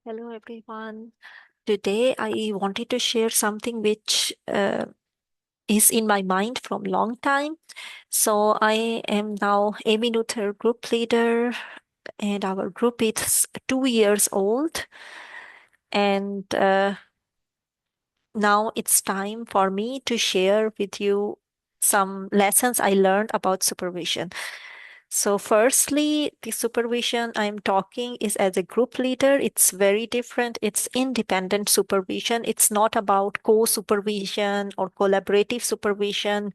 Hello, everyone. Today, I wanted to share something which is in my mind from long time. So I am now Emmy Noether Group Leader, and our group is 2 years old. And now it's time for me to share with you some lessons I learned about supervision. So, firstly, the supervision I'm talking is as a group leader. It's very different. It's independent supervision. It's not about co supervision or collaborative supervision.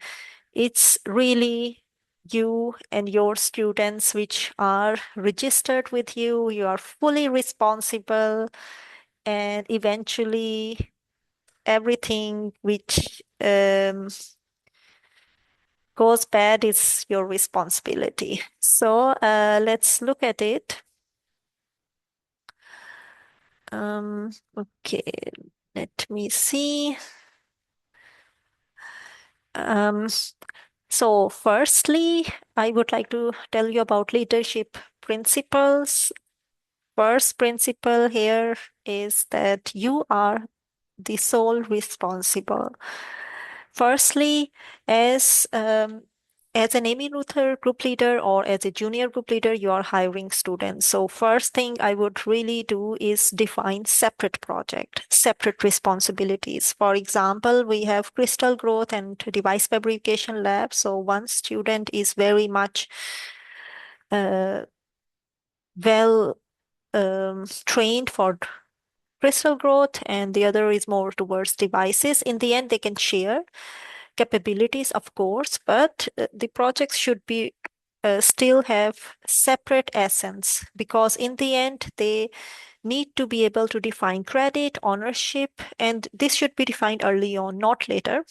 It's really you and your students, which are registered with you. You are fully responsible, and eventually, everything which goes bad is your responsibility. So let's look at it. Okay, let me see. Um, so firstly, I would like to tell you about leadership principles. First principle here is that you are the sole responsible. Firstly, as as an Emmy Noether group leader or as a junior group leader, you are hiring students. So first thing I would really do is define separate project, separate responsibilities. For example, we have crystal growth and device fabrication lab. So one student is very much uh, well trained for crystal growth, and the other is more towards devices. In the end, they can share capabilities, of course, but the projects should be still have separate essence, because in the end they need to be able to define credit, ownership, and this should be defined early on, not later.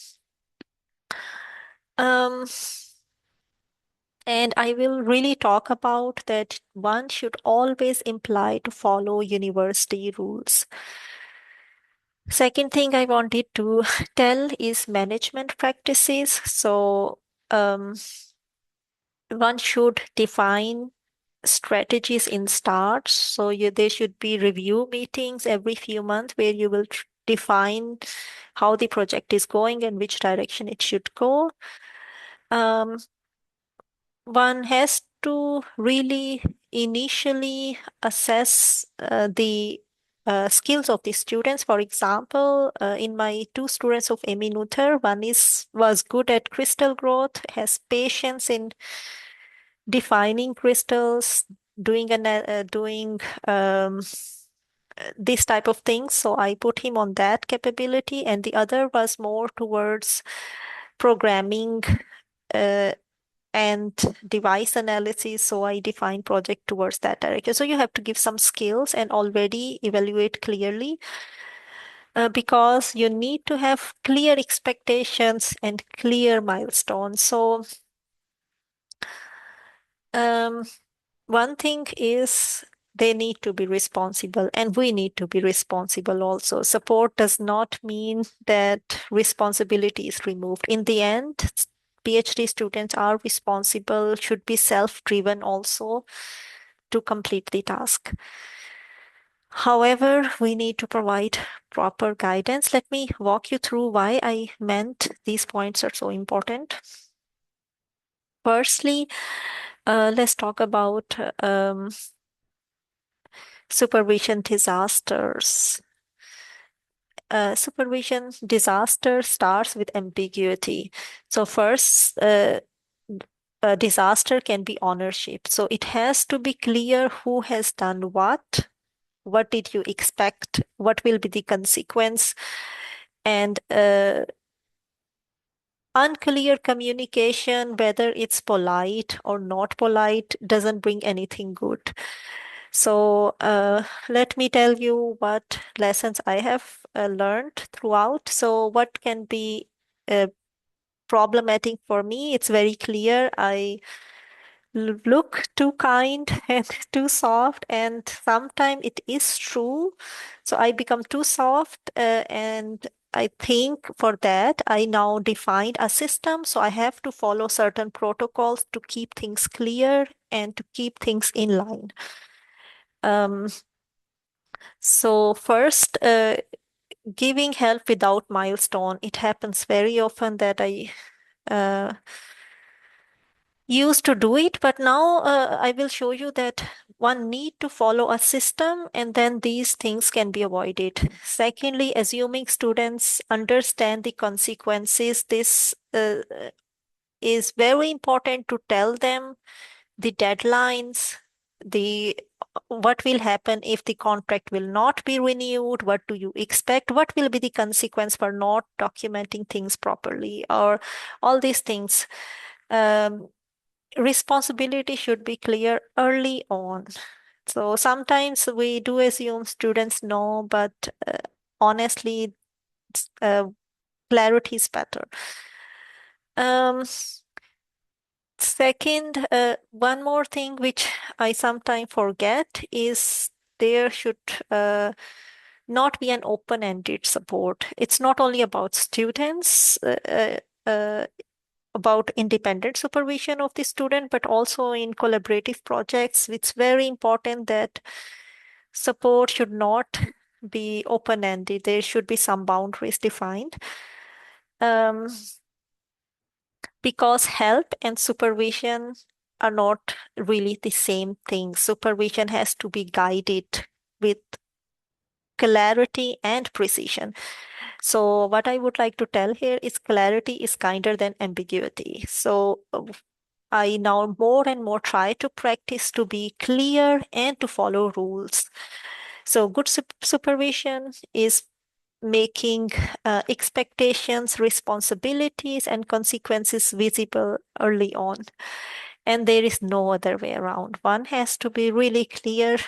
Um, and I will really talk about that one should always imply to follow university rules. Second thing I wanted to tell is management practices. So um, one should define strategies in starts. So there should be review meetings every few months where you will define how the project is going and which direction it should go. Um, One has to really initially assess the skills of the students. For example, in my two students of Emmy Noether, one was good at crystal growth, has patience in defining crystals, doing this type of things. So I put him on that capability, and the other was more towards programming uh, and device analysis. So I define project towards that direction. So you have to give some skills and already evaluate clearly, because you need to have clear expectations and clear milestones. So um, one thing is they need to be responsible, and we need to be responsible also. Support does not mean that responsibility is removed. In the end, PhD students are responsible, should be self-driven also to complete the task. However, we need to provide proper guidance. Let me walk you through why I meant these points are so important. Firstly, let's talk about supervision disasters. Supervision disaster starts with ambiguity. So first, a disaster can be ownership. So it has to be clear who has done what did you expect, what will be the consequence, and unclear communication, whether it's polite or not polite, doesn't bring anything good. So let me tell you what lessons I have learned throughout. So what can be uh, problematic for me? It's very clear. I look too kind and too soft, and sometimes it is true. So I become too soft, and I think for that I now defined a system. So I have to follow certain protocols to keep things clear and to keep things in line. Um, So first, giving help without milestone. It happens very often that I uh, used to do it, but now I will show you that one need to follow a system and then these things can be avoided. Secondly, assuming students understand the consequences, this is very important to tell them the deadlines, the what will happen if the contract will not be renewed, what do you expect, what will be the consequence for not documenting things properly, or all these things. Um, Responsibility should be clear early on. So sometimes we do assume students know, but honestly, uh, clarity is better. Um, Second, one more thing which I sometimes forget is there should not be an open-ended support. It's not only about students, about independent supervision of the student, but also in collaborative projects. It's very important that support should not be open-ended. There should be some boundaries defined. Um, because help and supervision are not really the same thing. Supervision has to be guided with clarity and precision. So, what I would like to tell here is clarity is kinder than ambiguity. So, I now more and more try to practice to be clear and to follow rules. So, good supervision is making expectations, responsibilities, and consequences visible early on. And there is no other way around. One has to be really clear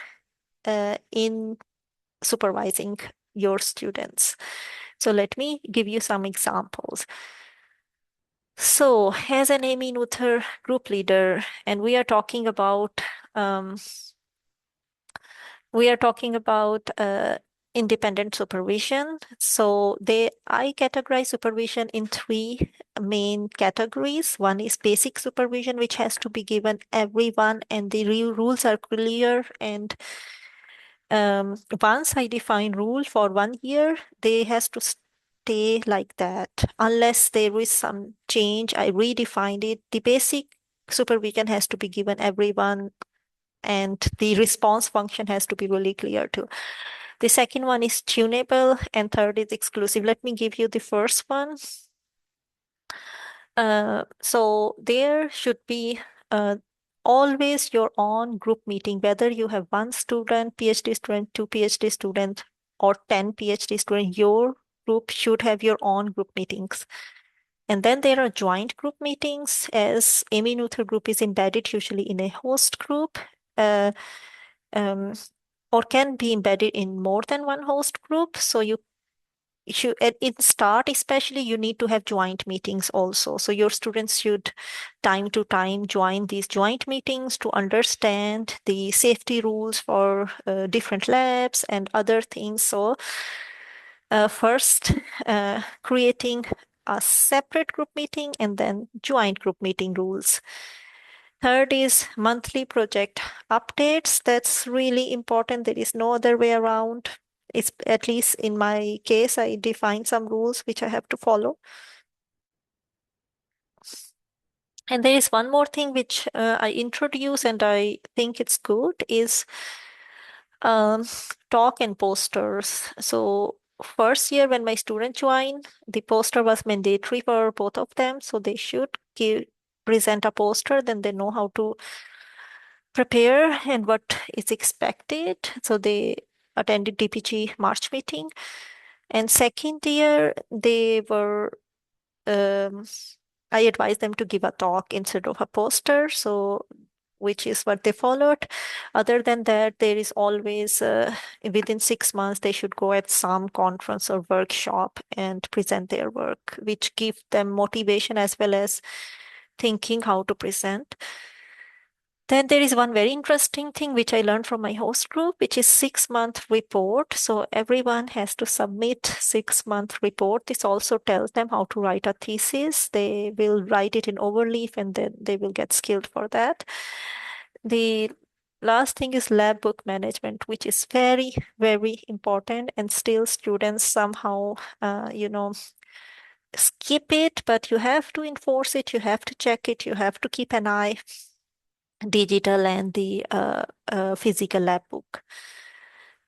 in supervising your students. So let me give you some examples. So, as an Emmy Noether Group Leader, and um, we are talking about independent supervision. So I categorize supervision in three main categories. One is basic supervision, which has to be given everyone, and the real rules are clear. And once I define rule for 1 year, they has to stay like that. Unless there is some change, I redefined it. The basic supervision has to be given everyone and the response function has to be really clear too. The second one is tunable, and third is exclusive. Let me give you the first one. So there should be uh, always your own group meeting, whether you have one student, PhD student, two PhD students, or 10 PhD students, your group should have your own group meetings. And then there are joint group meetings, as Emmy Noether Group is embedded usually in a host group. Uh, um, or can be embedded in more than one host group. So you should, in start especially, you need to have joint meetings also. So your students should time to time join these joint meetings to understand the safety rules for different labs and other things. So first, creating a separate group meeting and then joint group meeting rules. Third is monthly project updates. That's really important. There is no other way around. It's at least in my case, I define some rules which I have to follow. And there is one more thing which I introduce and I think it's good is um, talk and posters. So first year when my student joined, the poster was mandatory for both of them. So they should present a poster, then they know how to prepare and what is expected. So they attended DPG March meeting. And second year, um, I advised them to give a talk instead of a poster. So which is what they followed. Other than that, there is always within 6 months they should go at some conference or workshop and present their work, which give them motivation as well as thinking how to present. Then there is one very interesting thing which I learned from my host group, which is 6 month report. So everyone has to submit 6 month report. This also tells them how to write a thesis. They will write it in overleaf and then they will get skilled for that. The Last thing is lab book management, which is very, very important, and still students somehow, skip it, but you have to enforce it, you have to check it, you have to keep an eye, digital and the physical lab book.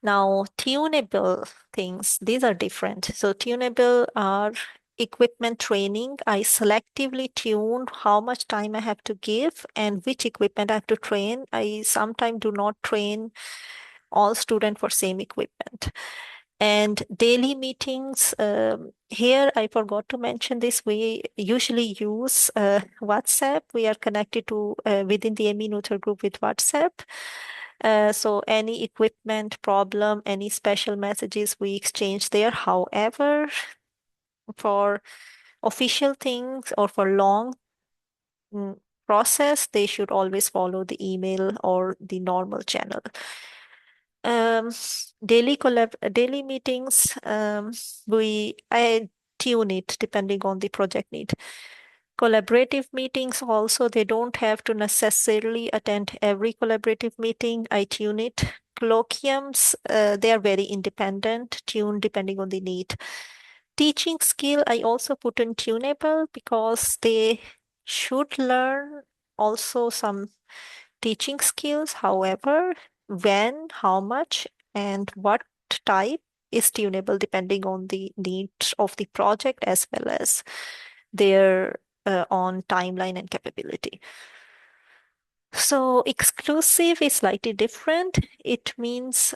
Now, tunable things, these are different. So, tunable are equipment training. I selectively tune how much time I have to give and which equipment I have to train. I sometimes do not train all students for same equipment. And daily meetings, here I forgot to mention this. We usually use WhatsApp. We are connected to within the Emmy Noether Group with WhatsApp. So any equipment problem, any special messages we exchange there. However, for official things or for long process, they should always follow the email or the normal channel. Um, daily meetings, I tune it depending on the project need. Collaborative meetings also, they don't have to necessarily attend every collaborative meeting. I tune it. Colloquiums, they are very independent, tuned depending on the need. Teaching skill, I also put in tunable because they should learn also some teaching skills. However, when, how much, and what type is tunable depending on the needs of the project as well as their on timeline and capability. So exclusive is slightly different. It means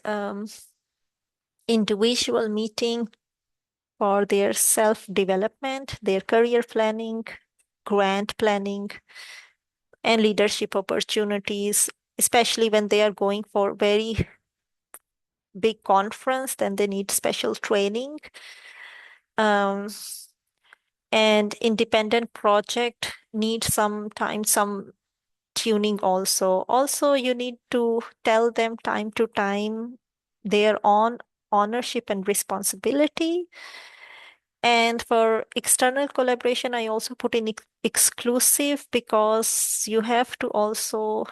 individual meeting for their self-development, their career planning, grant planning, and leadership opportunities, especially when they are going for very big conference, then they need special training. Um, and independent project need sometimes some tuning also. Also, you need to tell them time to time their own ownership and responsibility. And for external collaboration, I also put in exclusive because you have to also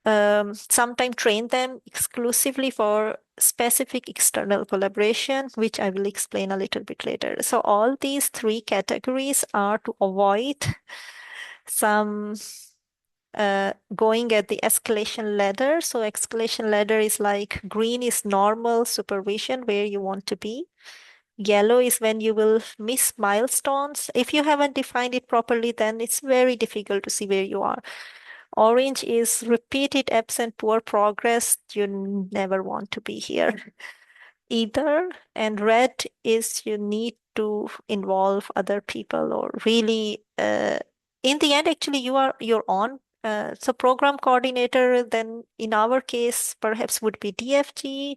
sometimes train them exclusively for specific external collaboration, which I will explain a little bit later. So all these three categories are to avoid some going at the escalation ladder. So escalation ladder is like green is normal supervision where you want to be. Yellow is when you will miss milestones. If you haven't defined it properly, then it's very difficult to see where you are. Orange is repeated absent poor progress. You never want to be here either. And red is you need to involve other people or really, in the end, actually, you are your own. So program coordinator, then in our case, perhaps would be DFG,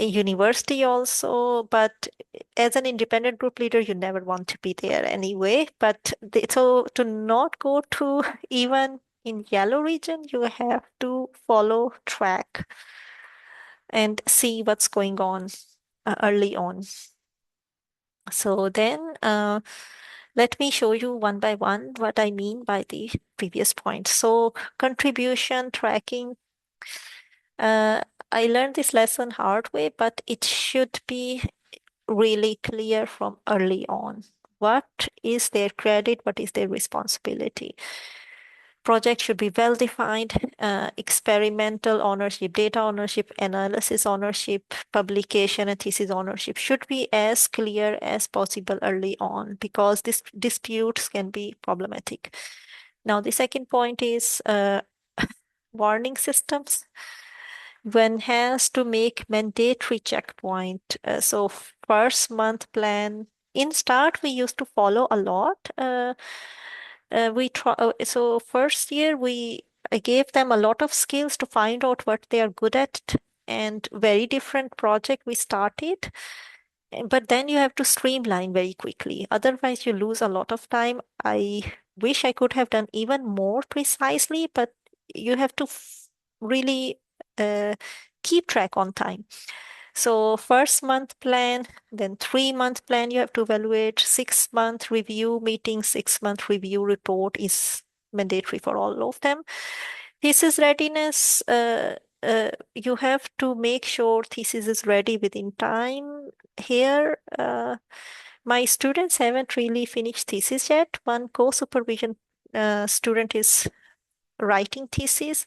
a university also, but as an independent group leader, you never want to be there anyway. But so to not go to even in yellow region, you have to follow track and see what's going on early on. So then let me show you one by one what I mean by the previous point. So contribution tracking, uh, I learned this lesson hard way, but it should be really clear from early on. What is their credit? What is their responsibility? Project should be well defined, experimental ownership, data ownership, analysis ownership, publication and thesis ownership should be as clear as possible early on because this disputes can be problematic. Now, the second point is warning systems. One has to make mandatory checkpoint. So first month plan. In start, we used to follow a lot. We try. So first year, I gave them a lot of skills to find out what they are good at, and very different project we started. But then you have to streamline very quickly. Otherwise, you lose a lot of time. I wish I could have done even more precisely, but you have to really uh, keep track on time. So first month plan, then 3 month plan you have to evaluate, 6 month review meeting, 6 month review report is mandatory for all of them. Thesis readiness, you have to make sure thesis is ready within time. Here, my students haven't really finished thesis yet. One co-supervision student is writing thesis.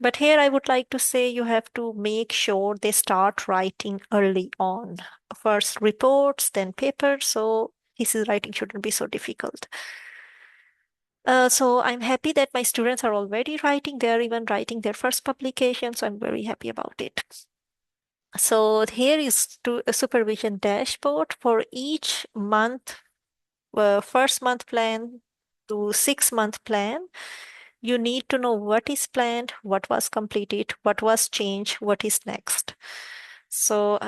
But here I would like to say you have to make sure they start writing early on. First reports, then papers. So thesis writing shouldn't be so difficult. So I'm happy that my students are already writing. They're even writing their first publication. So I'm very happy about it. So here is a supervision dashboard for each month, first month plan to 6 month plan. You need to know what is planned, what was completed, what was changed, what is next. So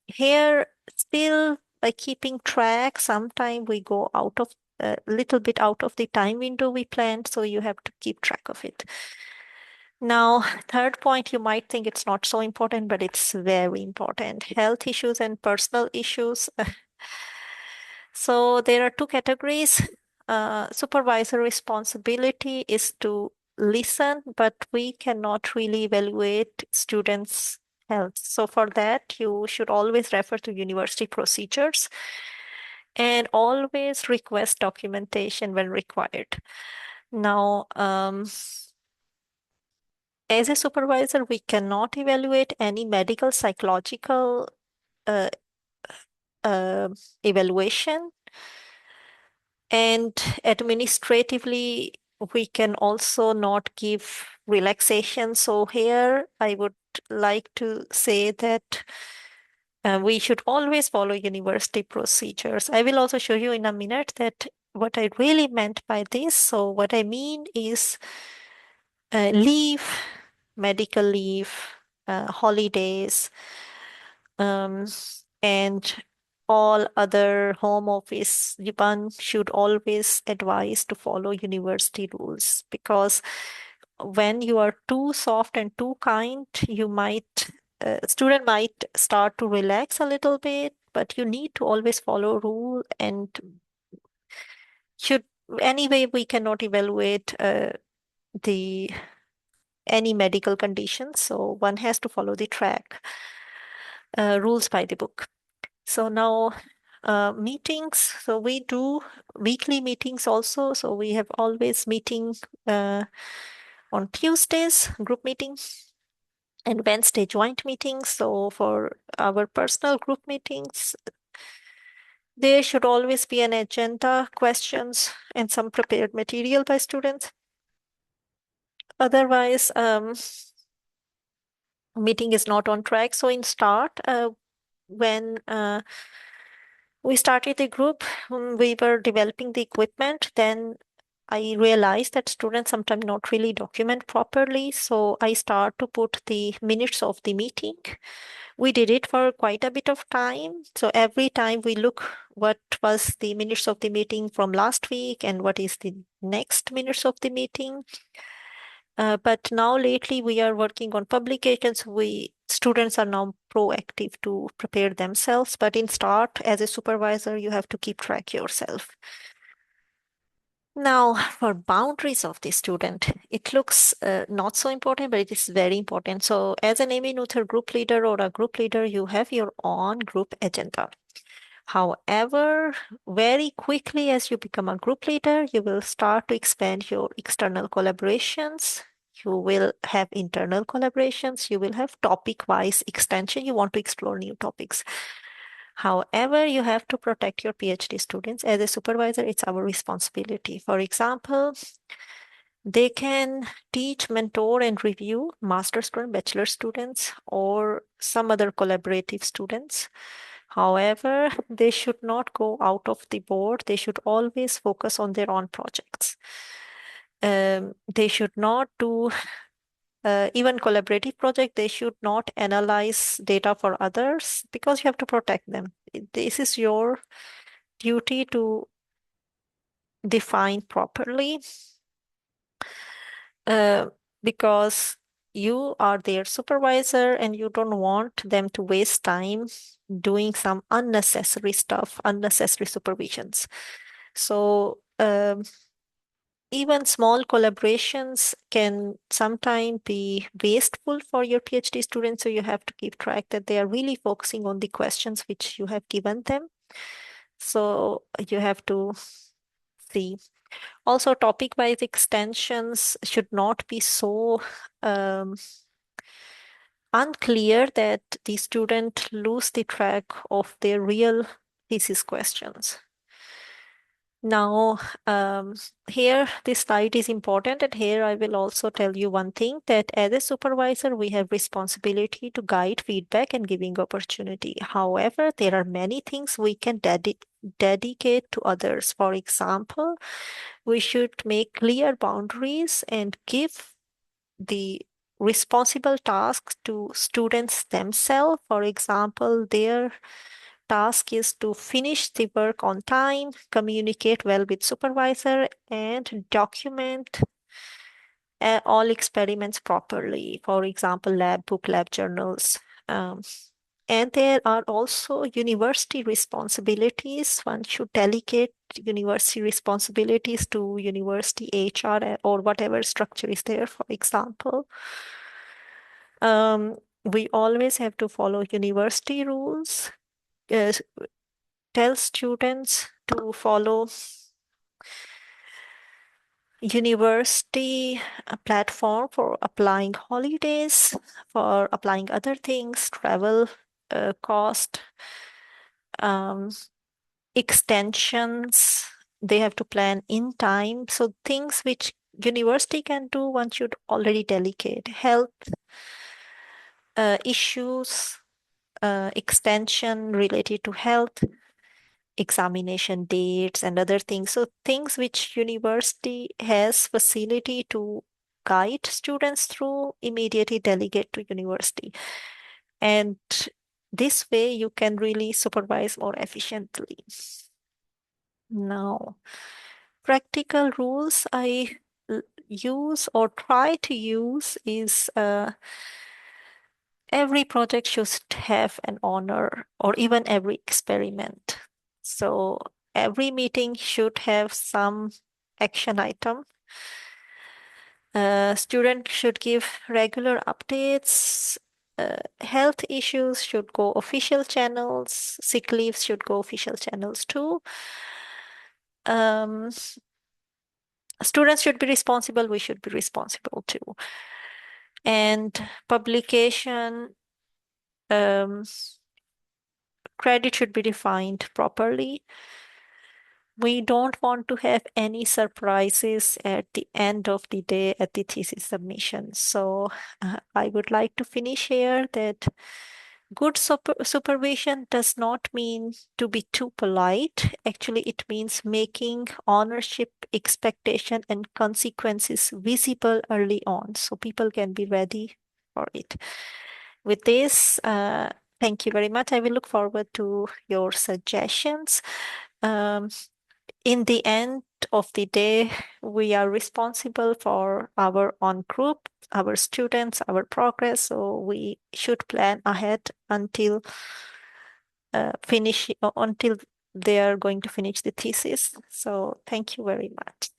here still by keeping track, sometime we go out of a little bit out of the time window we planned, so you have to keep track of it. Now, third point, you might think it's not so important, but it's very important. Health issues and personal issues. So there are two categories. Supervisor responsibility is to listen, but we cannot really evaluate students' health. So for that, you should always refer to university procedures and always request documentation when required. Now, as a supervisor, we cannot evaluate any medical, psychological uh, uh, evaluation. And administratively, we can also not give relaxation. So here I would like to say that we should always follow university procedures. I will also show you in a minute that what I really meant by this. So what I mean is leave, medical leave, holidays, um, and all other home office, one should always advise to follow university rules, because when you are too soft and too kind, you might student might start to relax a little bit, but you need to always follow rule. And should anyway we cannot evaluate the any medical conditions, so one has to follow the track rules by the book. So now meetings. So we do weekly meetings also. So we have always meeting on Tuesdays, group meetings, and Wednesday joint meetings. So for our personal group meetings, there should always be an agenda, questions, and some prepared material by students. Otherwise, meeting is not on track. So in start, when we started the group, we were developing the equipment. Then I realized that students sometimes not really document properly. So I start to put the minutes of the meeting. We did it for quite a bit of time. So every time we look what was the minutes of the meeting from last week and what is the next minutes of the meeting. But now lately we are working on publications. Students are now proactive to prepare themselves. But in start, as a supervisor, you have to keep track yourself. Now, for boundaries of the student, it looks not so important, but it is very important. So as an Emmy Noether Group Leader or a group leader, you have your own group agenda. However, very quickly as you become a group leader, you will start to expand your external collaborations. You will have internal collaborations. You will have topic-wise extension. You want to explore new topics. However, you have to protect your PhD students. As a supervisor, it's our responsibility. For example, they can teach, mentor, and review master student, bachelor students, or some other collaborative students. However, they should not go out of the board. They should always focus on their own projects. They should not do even collaborative project. They should not analyze data for others, because you have to protect them. This is your duty to define properly, uh, because you are their supervisor and you don't want them to waste time doing some unnecessary stuff, unnecessary supervisions. So even small collaborations can sometimes be wasteful for your PhD students. So you have to keep track that they are really focusing on the questions which you have given them. So you have to see. Also, topic-wise extensions should not be so um, unclear that the student lose the track of their real thesis questions. Now, here this slide is important, and here I will also tell you one thing, that as a supervisor, we have responsibility to guide feedback and giving opportunity. However, there are many things we can dedicate to others. For example, we should make clear boundaries and give the responsible tasks to students themselves. For example, their task is to finish the work on time, communicate well with supervisor, and document all experiments properly. For example, lab book, lab journals. Um, and there are also university responsibilities. One should delegate university responsibilities to university HR or whatever structure is there, for example. We always have to follow university rules. Uh, tell students to follow university platform for applying holidays, for applying other things, travel cost, um, extensions. They have to plan in time. So things which university can do, one should already delegate. Health issues, extension related to health, examination dates and other things. So things which university has facility to guide students through, immediately delegate to university. And this way you can really supervise more efficiently. Now, practical rules I use or try to use is every project should have an honor, or even every experiment. So every meeting should have some action item. Student should give regular updates. Health issues should go official channels. Sick leaves should go official channels too. Um, Students should be responsible. We should be responsible too. And publication credit should be defined properly. We don't want to have any surprises at the end of the day at the thesis submission. So I would like to finish here that good supervision does not mean to be too polite. Actually, it means making ownership, expectation, and consequences visible early on so people can be ready for it. With this, thank you very much. I will look forward to your suggestions. Um, in the end of the day, we are responsible for our own group, our students, our progress. So we should plan ahead until until they are going to finish the thesis. So thank you very much.